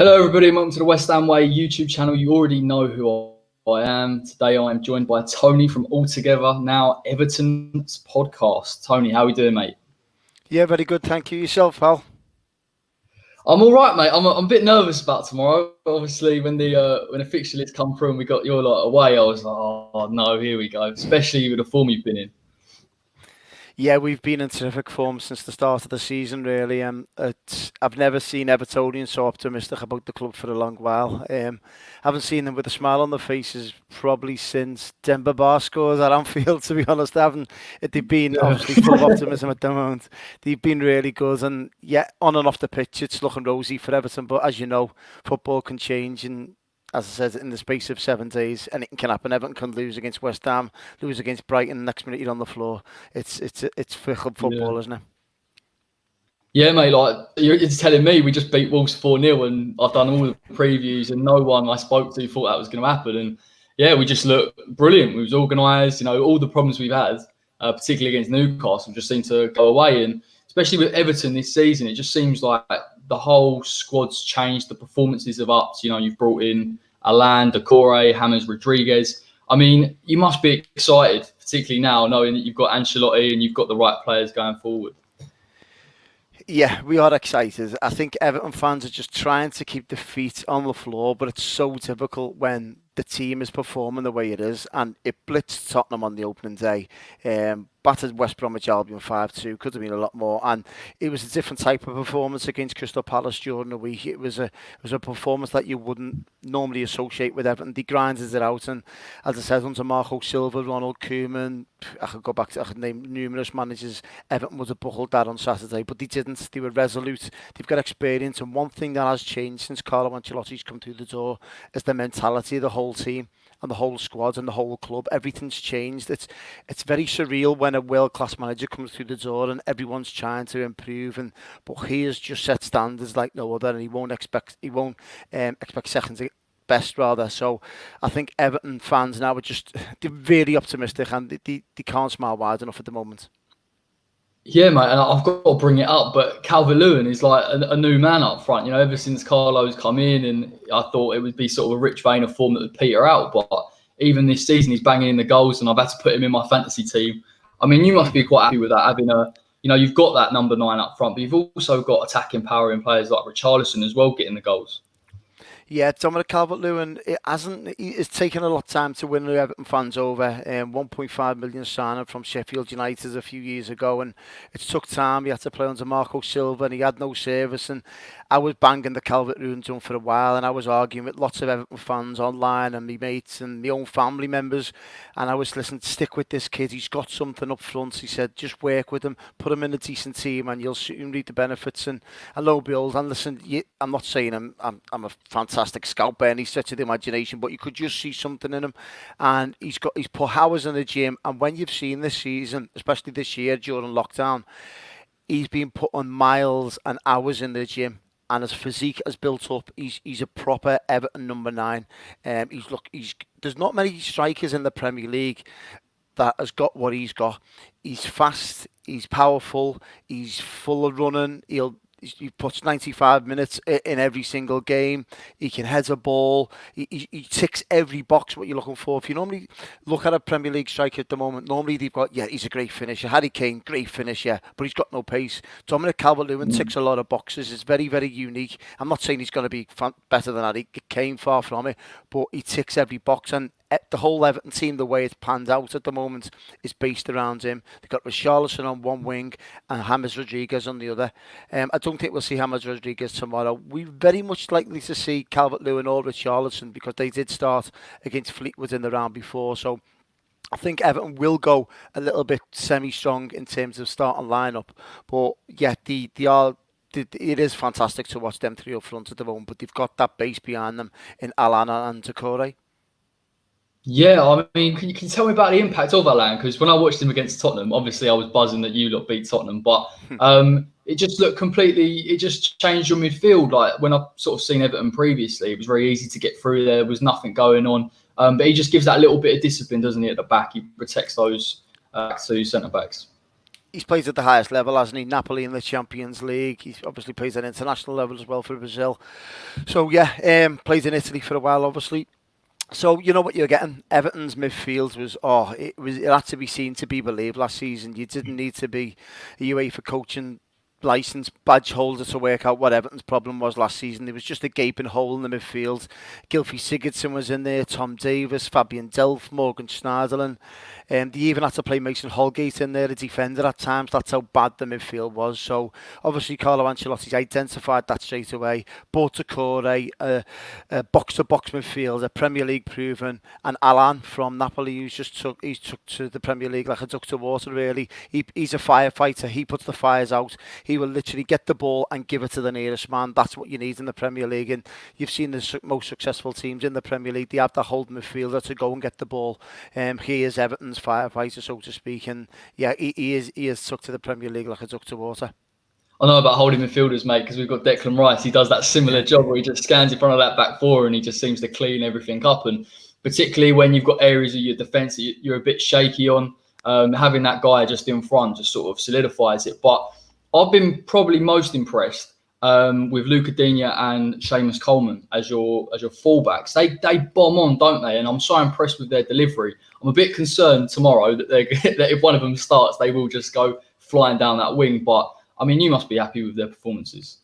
Hello, everybody, and welcome to the West Ham Way YouTube channel. You already know who I am. Today, I am joined by Tony from Altogether Now Everton's podcast. Tony, how are we doing, mate? Yeah, very good. Thank you. Yourself, pal? I'm all right, mate. I'm a bit nervous about tomorrow. Obviously, when the fixture list come through and we got your lot away, I was like, oh no, here we go. Especially with the form you've been in. Yeah, we've been in terrific form since the start of the season, really. I've never seen Evertonians so optimistic about the club for a long while. Haven't seen them with a smile on their faces probably since Demba Ba scores at Anfield, to be honest. They've been obviously full of optimism at the moment. They've been really good, and yeah, on and off the pitch, it's looking rosy for Everton. But as you know, football can change, and as I said, in the space of 7 days, anything can happen. Everton can lose against West Ham, lose against Brighton. Next minute you're on the floor. It's for club football, isn't it? Yeah, mate. Like you're telling me, we just beat Wolves 4-0, and I've done all the previews, and no one I spoke to thought that was going to happen. And yeah, we just looked brilliant. We was organised. All the problems we've had, particularly against Newcastle, just seemed to go away. And especially with Everton this season, it just seems like the whole squad's changed. The performances have upped. You've brought in Alan, Decore, James Rodriguez. I mean, you must be excited, particularly now, knowing that you've got Ancelotti and you've got the right players going forward. Yeah, we are excited. I think Everton fans are just trying to keep their feet on the floor, but it's so difficult when the team is performing the way it is, and it blitzed Tottenham on the opening day, battered West Bromwich Albion 5-2, could have been a lot more, and it was a different type of performance against Crystal Palace during the week. It was a performance that you wouldn't normally associate with Everton. They grinded it out, and as I said, under Marco Silva, Ronald Koeman, I could name numerous managers. Everton would have buckled that on Saturday, but they didn't. They were resolute. They've got experience, and one thing that has changed since Carlo Ancelotti's come through the door is the mentality of the whole team and the whole squad and the whole club. Everything's changed. It's very surreal when a world-class manager comes through the door and everyone's trying to improve, but he has just set standards like no other, and he won't expect second to best, rather. So I think Everton fans now they're really optimistic, and they can't smile wide enough at the moment. Yeah, mate, and I've got to bring it up, but Calvert-Lewin is like a new man up front. Ever since Carlo's come in, and I thought it would be sort of a rich vein of form that would peter out. But even this season, he's banging in the goals, and I've had to put him in my fantasy team. I mean, you must be quite happy with that, having you've got that number 9 up front, but you've also got attacking power in players like Richarlison as well, getting the goals. Yeah, Dominic Calvert-Lewin, it's taken a lot of time to win the Everton fans over. 1.5 million signing from Sheffield United a few years ago, and it took time. He had to play under Marco Silva, and he had no service. And I was banging the Calvert-Lewin drum for a while, and I was arguing with lots of Everton fans online and my mates and my own family members. And I was listening, stick with this kid. He's got something up front. He said, just work with him, put him in a decent team, and you'll soon reap the benefits. And lo and behold, and listen, I'm not saying I'm a fantastic scout by any stretch of the imagination, but you could just see something in him, and he's put hours in the gym. And when you've seen this season, especially this year during lockdown, he's been putting miles and hours in the gym, and his physique has built up. He's a proper Everton number 9. There's not many strikers in the Premier League that has got what he's got. He's fast, he's powerful, he's full of running. He puts 95 minutes in every single game. He can head a ball. He ticks every box what you're looking for. If you normally look at a Premier League striker at the moment, normally they've got, he's a great finisher. Harry Kane, great finisher, but he's got no pace. Dominic Calvert-Lewin ticks a lot of boxes. It's very, very unique. I'm not saying he's going to be better than Harry Kane, far from it, but he ticks every box, and the whole Everton team, the way it's panned out at the moment, is based around him. They've got Richarlison on one wing and James Rodriguez on the other. I don't think we'll see James Rodriguez tomorrow. We're very much likely to see Calvert-Lewin or Richarlison, because they did start against Fleetwood in the round before. So I think Everton will go a little bit semi-strong in terms of starting lineup. But yeah, it is fantastic to watch them three up front at the moment, but they've got that base behind them in Alana and Decore. Yeah, I mean, can you tell me about the impact of Alan? Because when I watched him against Tottenham, obviously I was buzzing that you lot beat Tottenham, but it just looked it just changed your midfield. Like when I've sort of seen Everton previously, it was very easy to get through there. There was nothing going on. But he just gives that little bit of discipline, doesn't he, at the back? He protects those 2 centre-backs. he's played at the highest level, hasn't he? Napoli in the Champions League. He's obviously plays at international level as well for Brazil. So yeah, played in Italy for a while, obviously. So you know what you're getting. Everton's midfield it had to be seen to be believed last season. You didn't need to be a UEFA coaching license badge holder to work out what Everton's problem was last season. There was just a gaping hole in the midfield. Gylfi Sigurdsson was in there, Tom Davis, Fabian Delph, Morgan Schneiderlin. They even had to play Mason Holgate in there, a defender at times. That's how bad the midfield was. So obviously Carlo Ancelotti's identified that straight away. Bought Decore, a box-to-box midfield, a Premier League proven, and Alan from Napoli, who's he's took to the Premier League like a duck to water. Really, he's a firefighter. He puts the fires out. He will literally get the ball and give it to the nearest man. That's what you need in the Premier League. And you've seen the most successful teams in the Premier League. They have the holding midfielder to go and get the ball. He is Everton's firefighter, so to speak. And yeah, he is stuck to the Premier League like a duck to water. I know about holding midfielders, mate, because we've got Declan Rice. He does that similar job where he just scans in front of that back four and he just seems to clean everything up. And particularly when you've got areas of your defence that you're a bit shaky on, having that guy just in front just sort of solidifies it. But I've been probably most impressed with Luca Digne and Seamus Coleman as your fullbacks. They bomb on, don't they? And I'm so impressed with their delivery. I'm a bit concerned tomorrow that that if one of them starts, they will just go flying down that wing. But I mean, you must be happy with their performances.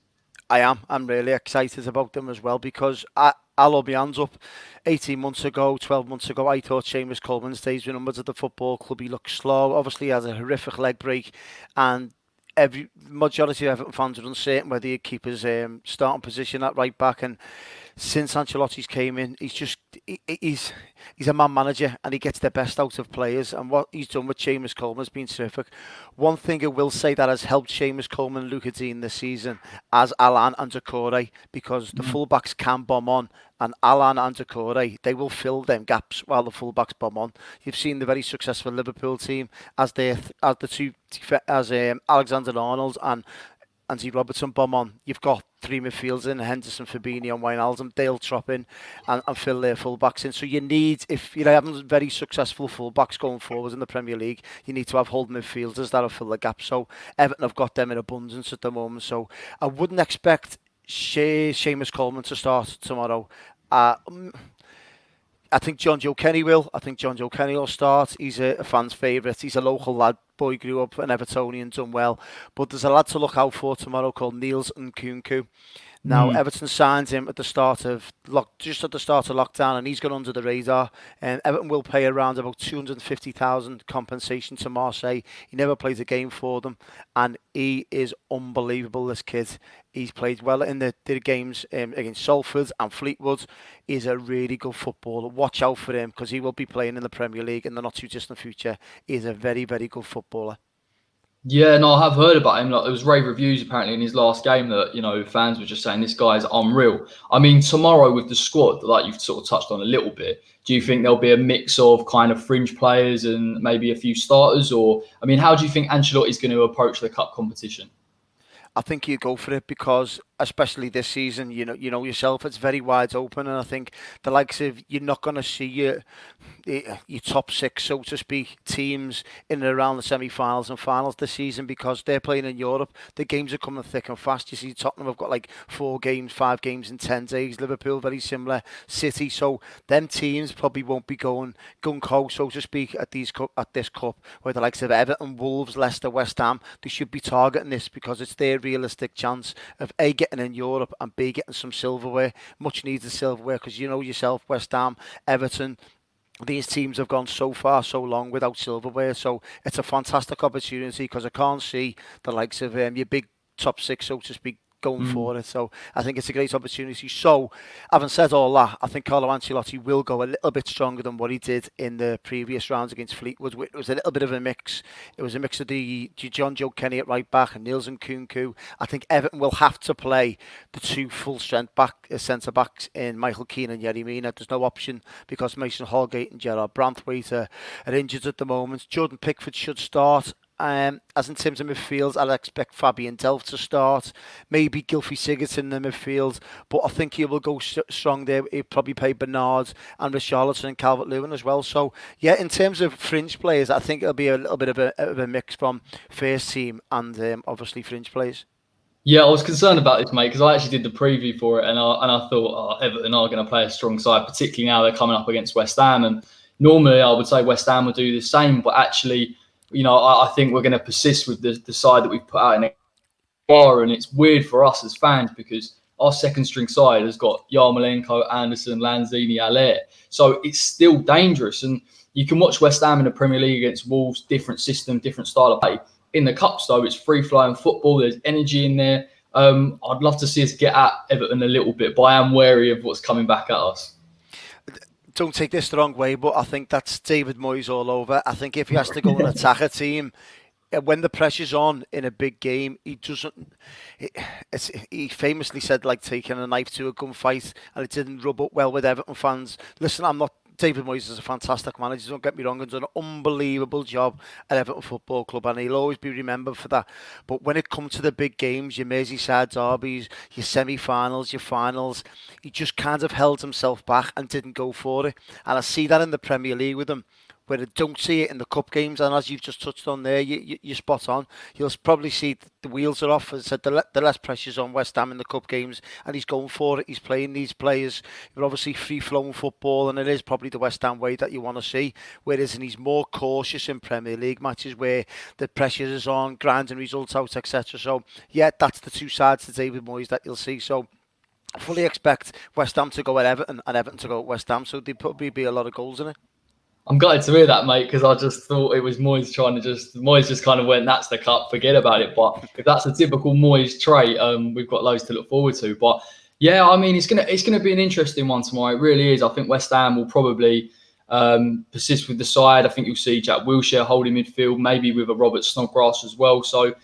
I am. I'm really excited about them as well because I'll be hands up. 18 months ago, 12 months ago, I thought Seamus Coleman's days were numbered at the football club. He looked slow. Obviously, he has a horrific leg break, and every majority of Everton fans are uncertain whether he'd keep his starting position at right back. And since Ancelotti's came in, he's a man manager and he gets the best out of players. And what he's done with Seamus Coleman has been terrific. One thing I will say that has helped Seamus Coleman and Luca Digne this season as Alan and Decore, because the fullbacks can bomb on, and Alan and Decore, they will fill them gaps while the fullbacks bomb on. You've seen the very successful Liverpool team as Alexander Arnold and Andy Robertson bomb on. You've got three midfielders in, Henderson, Fabinho and Wijnaldum. They'll drop in and fill their fullbacks in. So you need, if you're having very successful fullbacks going forward in the Premier League, you need to have holding midfielders that'll fill the gap. So Everton have got them in abundance at the moment. So I wouldn't expect Seamus Coleman to start tomorrow. I think John Joe Kenny will. I think John Joe Kenny will start. He's a fan's favourite. He's a local lad. Boy grew up an Evertonian, done well. But there's a lad to look out for tomorrow called Niels Nkunku. Now, Everton signed him at the start of lockdown, and he's gone under the radar. And Everton will pay around about 250,000 compensation to Marseille. He never played a game for them, and he is unbelievable. This kid, he's played well in the games against Salford and Fleetwood. He's a really good footballer. Watch out for him because he will be playing in the Premier League in the not too distant future. He's a very, very good footballer. Yeah, no, I have heard about him. Like, there was rave reviews apparently in his last game that fans were just saying this guy's unreal. I mean, tomorrow with the squad, like you've sort of touched on a little bit, do you think there'll be a mix of kind of fringe players and maybe a few starters? Or, I mean, how do you think Ancelotti's going to approach the cup competition? I think you go for it because, especially this season, you know yourself, it's very wide open, and I think the likes of you're not going to see your top six, so to speak, teams in and around the semi-finals and finals this season because they're playing in Europe. The games are coming thick and fast. You see, Tottenham have got like 5 games in 10 days. Liverpool very similar. City, so them teams probably won't be going gung-ho, so to speak, at this cup. Where the likes of Everton, Wolves, Leicester, West Ham, they should be targeting this because it's their realistic chance of A, getting in Europe, and B, getting some silverware, much needed silverware, because you know yourself, West Ham, Everton, these teams have gone so far, so long without silverware. So it's a fantastic opportunity because I can't see the likes of your big top six, so to speak, going for it. So I think it's a great opportunity. So having said all that, I think Carlo Ancelotti will go a little bit stronger than what he did in the previous rounds against Fleetwood. It was a little bit of a mix. It was a mix of the John Joe Kenny at right back and Niels Nkunku. I think Everton will have to play the 2 full strength centre backs in Michael Keane and Yerry Mina. There's no option because Mason Holgate and Gerard Branthwaite are injured at the moment. Jordan Pickford should start. As in terms of midfield, I'll expect Fabian Delph to start, maybe Gylfi Sigurdsson in the midfield, but I think he will go strong there. He'll probably play Bernard and Richarlison and Calvert-Lewin as well. So, yeah, in terms of fringe players, I think it'll be a little bit of a mix from first team and obviously fringe players. Yeah, I was concerned about this, mate, because I actually did the preview for it, and I thought, oh, Everton are going to play a strong side, particularly now they're coming up against West Ham. And normally I would say West Ham would do the same, but actually, I think we're going to persist with the side that we've put out in the bar, and it's weird for us as fans because our second string side has got Yarmolenko, Anderson, Lanzini, Allaire, so it's still dangerous. And you can watch West Ham in the Premier League against Wolves, different system, different style of play. In the Cups, though, it's free-flowing football. There's energy in there. I'd love to see us get at Everton a little bit, but I am wary of what's coming back at us. Don't take this the wrong way, but I think that's David Moyes all over. I think if he has to go and attack a team, when the pressure's on in a big game, he doesn't. He famously said like taking a knife to a gunfight, and it didn't rub up well with Everton fans. Listen, I'm not. David Moyes is a fantastic manager, don't get me wrong, and done an unbelievable job at Everton Football Club, and he'll always be remembered for that. But when it comes to the big games, your Merseyside derbies, your semi-finals, your finals, he just kind of held himself back and didn't go for it. And I see that in the Premier League with him, where I don't see it in the cup games. And as you've just touched on there, you're spot on. You'll probably see the wheels are off. As I said, the less pressure's on West Ham in the cup games, and he's going for it. He's playing these players. You're obviously free-flowing football, and it is probably the West Ham way that you want to see. Whereas he's more cautious in Premier League matches where the pressure is on, grinding results out, etc. So, yeah, that's the two sides to David Moyes that you'll see. So, I fully expect West Ham to go at Everton and Everton to go at West Ham. So, there'll probably be a lot of goals in it. I'm gutted to hear that, mate, because I just thought it was Moyes Moyes just kind of went, that's the cup, forget about it. But if that's a typical Moyes trait, we've got loads to look forward to. But yeah, I mean, it's gonna be an interesting one tomorrow. It really is. I think West Ham will probably persist with the side. I think you'll see Jack Wilshere holding midfield, maybe with a Robert Snodgrass as well. So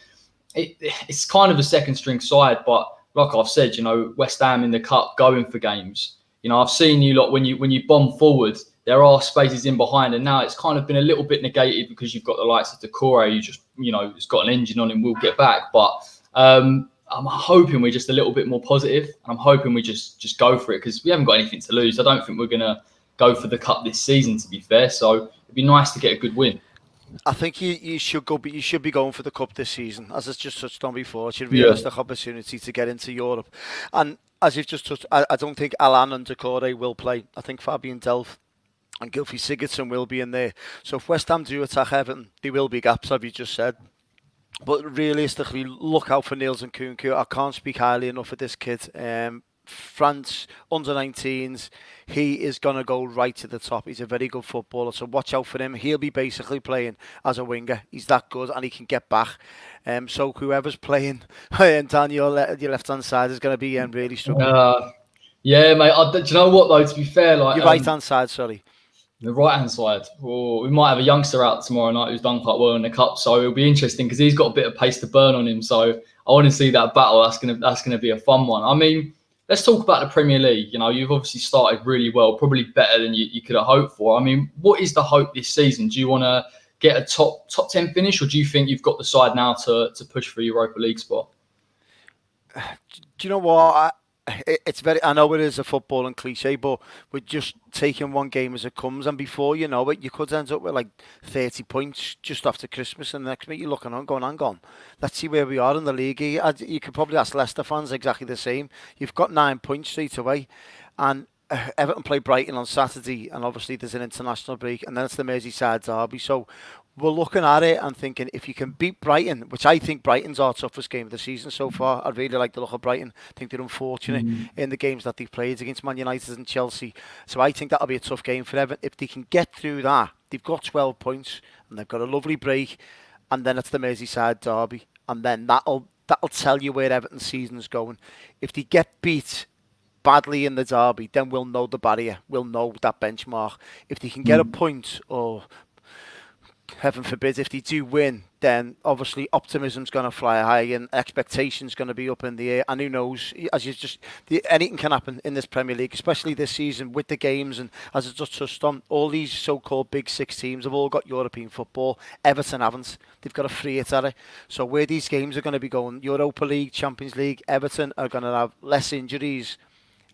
it's kind of a second string side, but like I've said, West Ham in the cup going for games. I've seen you lot when you bomb forward, there are spaces in behind, and now it's kind of been a little bit negated because you've got the likes of Decore, you just, it's got an engine on him, we'll get back. But I'm hoping we're just a little bit more positive, and I'm hoping we just go for it because we haven't got anything to lose. I don't think we're going to go for the cup this season, to be fair. So it'd be nice to get a good win. I think you should go, but you should be going for the cup this season, as it's just touched on before. It's a realistic opportunity to get into Europe, and as you've just touched, I don't think Alan and Decore will play. I think Fabian Delph and Gylfi Sigurdsson will be in there. So if West Ham do attack Everton, there will be gaps, as you just said. But realistically, look out for Niels and Nkunku. I can't speak highly enough of this kid. France under-19s, he is going to go right to the top. He's a very good footballer, so watch out for him. He'll be basically playing as a winger. He's that good, and he can get back. So whoever's playing down your left-hand side is going to be really struggling. Yeah, mate. Do you know what, though, to be fair? Like your right-hand side, sorry. The right-hand side. Well, we might have a youngster out tomorrow night who's done quite well in the cup, so it'll be interesting because he's got a bit of pace to burn on him. So I want to see that battle. That's gonna be a fun one. I mean, let's talk about the Premier League. You've obviously started really well, probably better than you could have hoped for. I mean, what is the hope this season? Do you want to get a top 10 finish, or do you think you've got the side now to push for a Europa League spot? Do you know what? It's very. I know it is a footballing cliche, but we're just taking one game as it comes, and before you know it, you could end up with like 30 points just after Christmas, and the next minute you're looking on, going, hang on, let's see where we are in the league. You could probably ask Leicester fans exactly the same. You've got 9 points straight away, and Everton play Brighton on Saturday, and obviously there's an international break, and then it's the Merseyside derby. So we're looking at it and thinking, if you can beat Brighton, which I think Brighton's our toughest game of the season so far. I really like the look of Brighton. I think they're unfortunate in the games that they've played against Man United and Chelsea. So I think that'll be a tough game for Everton. If they can get through that, they've got 12 points and they've got a lovely break, and then it's the Merseyside derby, and then that'll tell you where Everton's season's going. If they get beat badly in the derby, then we'll know the barrier. We'll know that benchmark. If they can get a point or heaven forbid, if they do win, then obviously optimism's going to fly high and expectations going to be up in the air. And who knows, as you just, anything can happen in this Premier League, especially this season with the games. And as I just touched on, all these so-called big six teams have all got European football. Everton haven't. They've got a free hit at it. So where these games are going to be going, Europa League, Champions League, Everton are going to have less injuries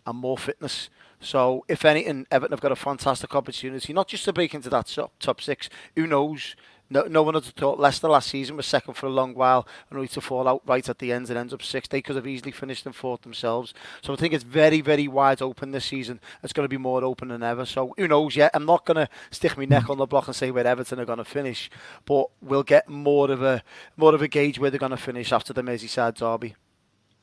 and more fitness. So, if anything, Everton have got a fantastic opportunity, not just to break into that top six. Who knows? No one had thought Leicester last season was second for a long while and only to fall out right at the end and ends up sixth. They could have easily finished in fourth themselves. So I think it's very, very wide open this season. It's going to be more open than ever. So who knows yet? I'm not going to stick my neck on the block and say where Everton are going to finish, but we'll get more of a gauge where they're going to finish after the Merseyside derby.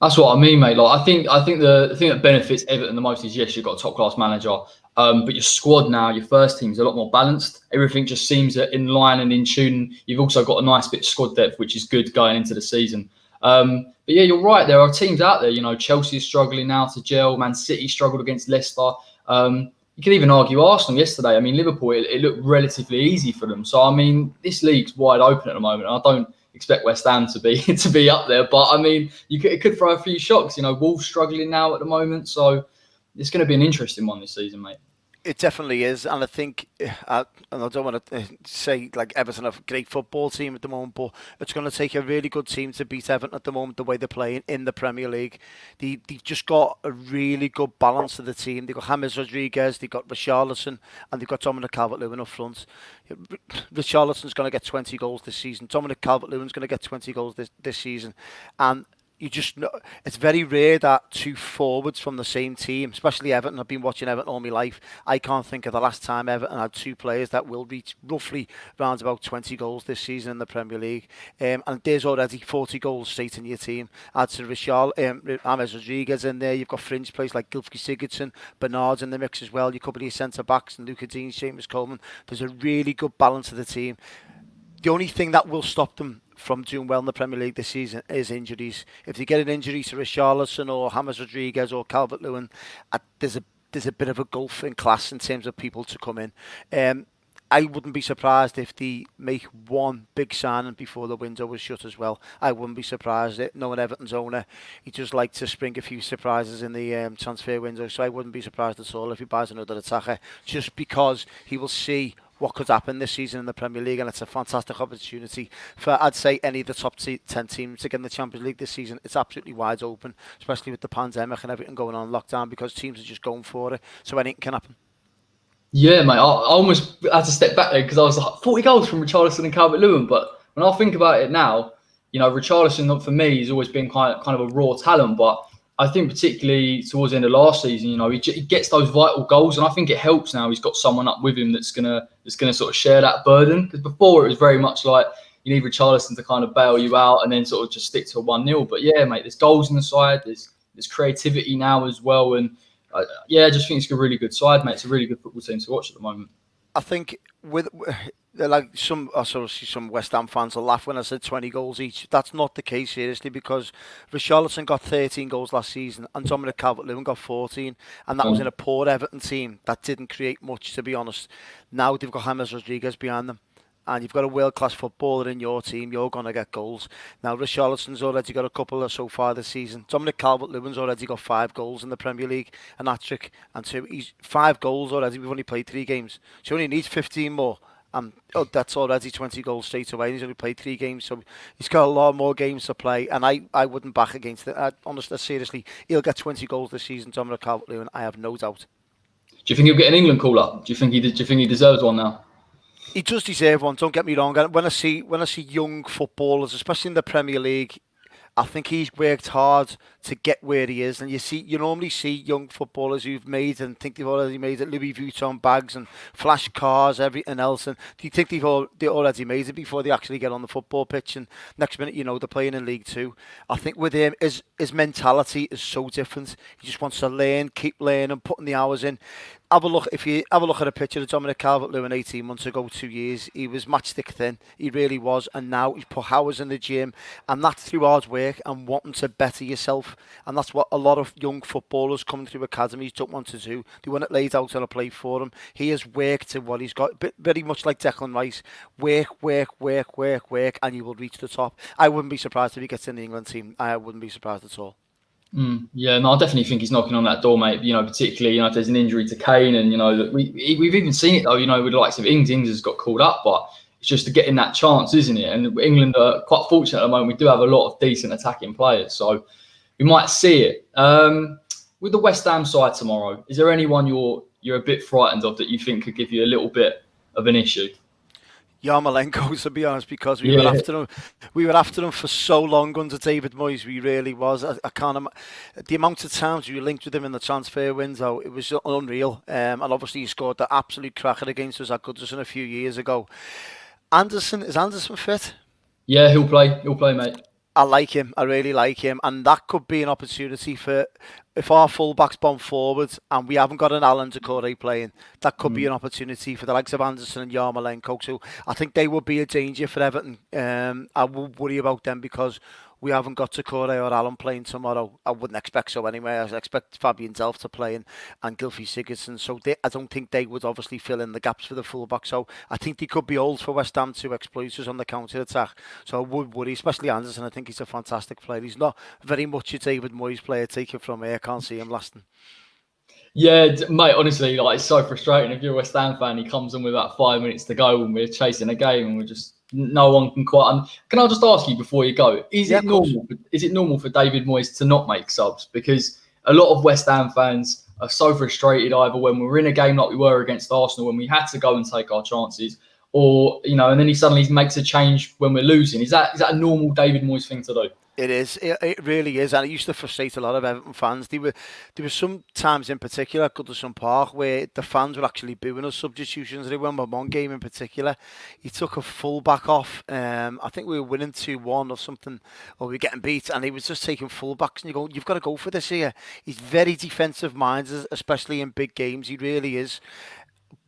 That's what I mean, mate. Like, I think the thing that benefits Everton the most is, yes, you've got a top class manager, but your squad now, your first team's a lot more balanced. Everything just seems in line and in tune. You've also got a nice bit of squad depth, which is good going into the season. But yeah, you're right. There are teams out there. You know, Chelsea is struggling now to gel. Man City struggled against Leicester. You can even argue Arsenal yesterday. I mean, Liverpool, it looked relatively easy for them. So I mean, this league's wide open at the moment. I don't expect West Ham to be up there, but I mean, it could throw a few shocks. You know, Wolves struggling now at the moment, so it's going to be an interesting one this season, mate. It definitely is, and I think, and I don't want to say like Everton have a great football team at the moment, but it's going to take a really good team to beat Everton at the moment, the way they're playing in the Premier League. They've just got a really good balance to the team. They've got James Rodriguez, they've got Richarlison, and they've got Dominic Calvert-Lewin up front. Richarlison's going to get 20 goals this season. Dominic Calvert-Lewin's going to get 20 goals this season, and you just know it's very rare that two forwards from the same team, especially Everton. I've been watching Everton all my life. I can't think of the last time Everton had two players that will reach roughly around about 20 goals this season in the Premier League. And there's already 40 goals straight in your team. Add to James Rodriguez in there. You've got fringe players like Gylfi Sigurdsson, Bernard's in the mix as well. You couple of your centre backs and Luca Dean, Seamus Coleman. There's a really good balance of the team. The only thing that will stop them from doing well in the Premier League this season is injuries. If they get an injury to Richarlison or James Rodriguez or Calvert-Lewin, there's a bit of a gulf in class in terms of people to come in. I wouldn't be surprised if they make one big signing before the window was shut as well. I wouldn't be surprised. Knowing Everton's owner, he just likes to spring a few surprises in the transfer window, so I wouldn't be surprised at all if he buys another attacker, just because he will see what could happen this season in the Premier League, and it's a fantastic opportunity for, I'd say, any of the top 10 teams to get in the Champions League this season. It's absolutely wide open, especially with the pandemic and everything going on lockdown, because teams are just going for it, so anything can happen. Yeah, mate, I almost had to step back there because I was like 40 goals from Richarlison and Calvert-Lewin, but when I think about it now, you know, Richarlison for me has always been kind of a raw talent, but I think particularly towards the end of last season, you know, he gets those vital goals, and I think it helps now. He's got someone up with him that's gonna sort of share that burden. Because before it was very much like you need Richarlison to kind of bail you out and then sort of just stick to a 1-0. But yeah, mate, there's goals on the side. There's creativity now as well, and I just think it's a really good side, mate. It's a really good football team to watch at the moment. I think with like some West Ham fans will laugh when I said 20 goals each. That's not the case, seriously, because Richarlison got 13 goals last season and Dominic Calvert-Lewin got 14, and that was in a poor Everton team that didn't create much, to be honest. Now they've got James Rodriguez behind them, and you've got a world-class footballer in your team, you're going to get goals. Now, Richarlison's already got a couple so far this season. Dominic Calvert-Lewin's already got 5 goals in the Premier League, an hat-trick, and he's 5 goals already. We've only played 3 games. So he only needs 15 more. That's already 20 goals straight away. He's only played 3 games, so he's got a lot more games to play, and I wouldn't back against it. Honestly, seriously, he'll get 20 goals this season, Dominic Calvert-Lewin, I have no doubt. Do you think he'll get an England call-up? Do you think he deserves one now? He does deserve one, don't get me wrong. When I see young footballers, especially in the Premier League, I think he's worked hard to get where he is, and you normally see young footballers who've made and think they've already made it, Louis Vuitton bags and flash cars, everything else, and you think they already made it before they actually get on the football pitch, and next minute, you know, they're playing in League Two. I think with him, his mentality is so different. He just wants to learn, keep learning, putting the hours in. If you have a look at a picture of Dominic Calvert-Lewin 18 months ago, 2 years, he was matchstick thin. He really was. And now he's put hours in the gym, and that's through hard work and wanting to better yourself. And that's what a lot of young footballers coming through academies don't want to do. They want it laid out on a plate for him. He has worked to what he's got, very much like Declan Rice. Work, and you will reach the top. I wouldn't be surprised if he gets in the England team. I wouldn't be surprised at all. Yeah, no, I definitely think he's knocking on that door, mate. Particularly, if there's an injury to Kane, and we've even seen it though. With the likes of Ings has got called up, but it's just to get in that chance, isn't it? And England are quite fortunate at the moment. We do have a lot of decent attacking players, so we might see it. With the West Ham side tomorrow, is there anyone you're a bit frightened of that you think could give you a little bit of an issue? Yarmolenko, to be honest, because we were after him for so long under David Moyes. We really was. I can't. The amount of times we linked with him in the transfer window, it was unreal. And obviously, he scored the absolute cracker against us at Goodison a few years ago. Is Anderson fit? Yeah, he'll play. He'll play, mate. I like him. I really like him, and that could be an opportunity for if our fullbacks bomb forwards and we haven't got an Alan Decore playing. That could be an opportunity for the likes of Anderson and Yarmolenko. So I think they would be a danger for Everton. I would worry about them because we haven't got Decore or Allen playing tomorrow. I wouldn't expect so anyway. I expect Fabian Delph to play and Gylfi Sigurdsson. So I don't think they would obviously fill in the gaps for the fullback. So I think they could be old for West Ham to exploit us on the counter-attack. So I would worry, especially Anderson. I think he's a fantastic player. He's not very much a David Moyes player. Take it from here. I can't see him lasting. Yeah, mate, honestly, it's so frustrating. If you're a West Ham fan, he comes in with about 5 minutes to go when we're chasing a game and we're just, no one can quite. Can I just ask you before you go, is it normal for David Moyes to not make subs? Because a lot of West Ham fans are so frustrated either when we're in a game like we were against Arsenal when we had to go and take our chances, or, and then he suddenly makes a change when we're losing. Is that a normal David Moyes thing to do? It is. It really is, and it used to frustrate a lot of Everton fans. There were some times in particular at Goodison Park where the fans were actually booing us substitutions. I remember one game in particular, he took a full back off. I think we were winning 2-1 or something, or we were getting beat, and he was just taking full backs. And you go, you've got to go for this here. He's very defensive minded, especially in big games. He really is.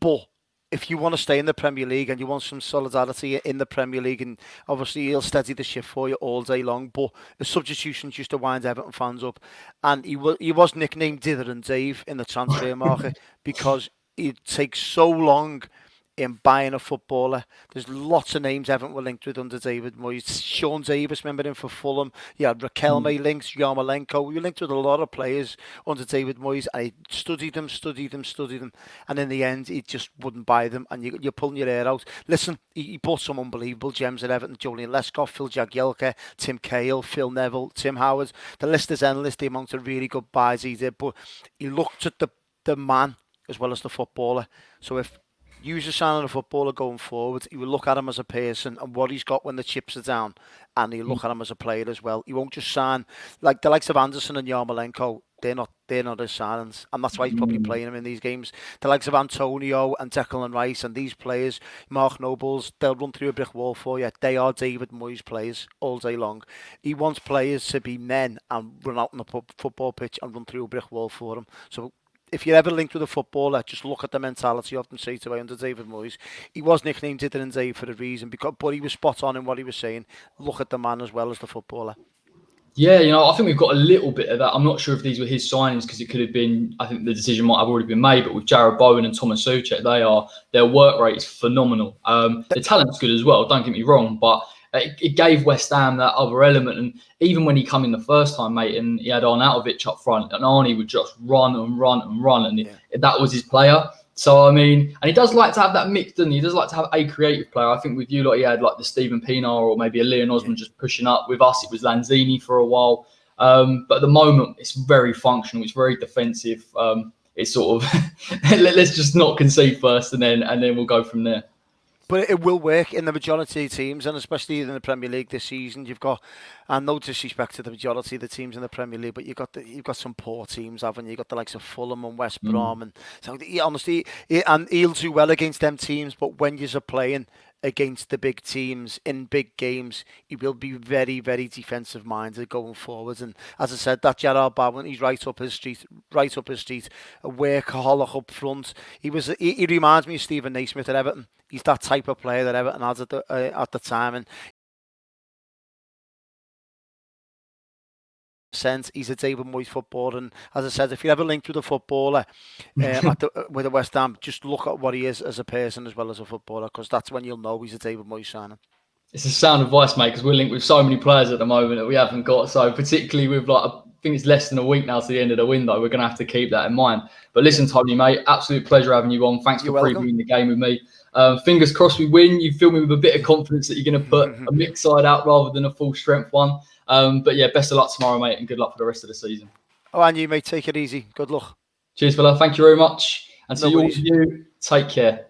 But if you want to stay in the Premier League and you want some solidarity in the Premier League, and obviously he'll steady the ship for you all day long, but the substitutions used to wind Everton fans up. And he was nicknamed Dither and Dave in the transfer market because it takes so long in buying a footballer. There's lots of names Everton were linked with under David Moyes. Sean Davis, remember him for Fulham. You had Raquelme links, Yarmolenko. We were linked with a lot of players under David Moyes, and he studied them. And in the end, he just wouldn't buy them, and you're pulling your hair out. Listen, he bought some unbelievable gems at Everton. Julian Lescott, Phil Jagielka, Tim Cahill, Phil Neville, Tim Howard. The list is endless, the amount of really good buys he did, but he looked at the man as well as the footballer. So if use a sign on a footballer going forward, he will look at him as a person and what he's got when the chips are down, and he'll look at him as a player as well. He won't just sign like the likes of Anderson and Yarmolenko. They're not his signings, and that's why he's probably playing him in these games. The likes of Antonio and Declan Rice and these players, Mark Nobles, they'll run through a brick wall for you. They are David Moyes players all day long. He wants players to be men and run out on the football pitch and run through a brick wall for him. So if you're ever linked with a footballer, just look at the mentality of them straight away under David Moyes. He was nicknamed Dither and Dave for a reason, but he was spot on in what he was saying. Look at the man as well as the footballer. Yeah, I think we've got a little bit of that. I'm not sure if these were his signings because it could have been, I think the decision might have already been made, but with Jared Bowen and Thomas Soucek, their work rate is phenomenal. The talent's good as well, don't get me wrong, but it gave West Ham that other element. And even when he come in the first time, mate, and he had Arnautovic up front, and Arnie would just run, and that was his player. So, I mean, and he does like to have that mix, doesn't he? He does like to have a creative player. I think with you, he had like the Stephen Pienaar or maybe a Leon Osman just pushing up. With us, it was Lanzini for a while. But at the moment, it's very functional. It's very defensive. It's sort of, let's just not concede first and then we'll go from there. But it will work in the majority of teams, and especially in the Premier League this season. You've got, and no disrespect to the majority of the teams in the Premier League, but you've got some poor teams, haven't you? You've got the likes of Fulham and West Brom, and so honestly, and he'll do well against them teams. But when you're playing against the big teams in big games, he will be very, very defensive minded going forward. And as I said, that Gerard Bowen, he's right up his street, a workaholic up front. He reminds me of Stephen Naismith at Everton. He's that type of player that Everton had at the time, and He's a David Moyes footballer, and as I said, if you're ever linked with a footballer with a West Ham, just look at what he is as a person as well as a footballer, because that's when you'll know he's a David Moyes signing. It's a sound advice, mate, because we're linked with so many players at the moment that we haven't got. So particularly with I think it's less than a week now to the end of the window, we're going to have to keep that in mind. But listen, Tony, mate, absolute pleasure having you on. Thanks for previewing the game with me. Fingers crossed we win. You fill me with a bit of confidence that you're going to put a mixed side out rather than a full strength one. But yeah, best of luck tomorrow, mate, and good luck for the rest of the season. Oh, and you, mate, take it easy. Good luck. Cheers, fella. Thank you very much. And to all of you, take care.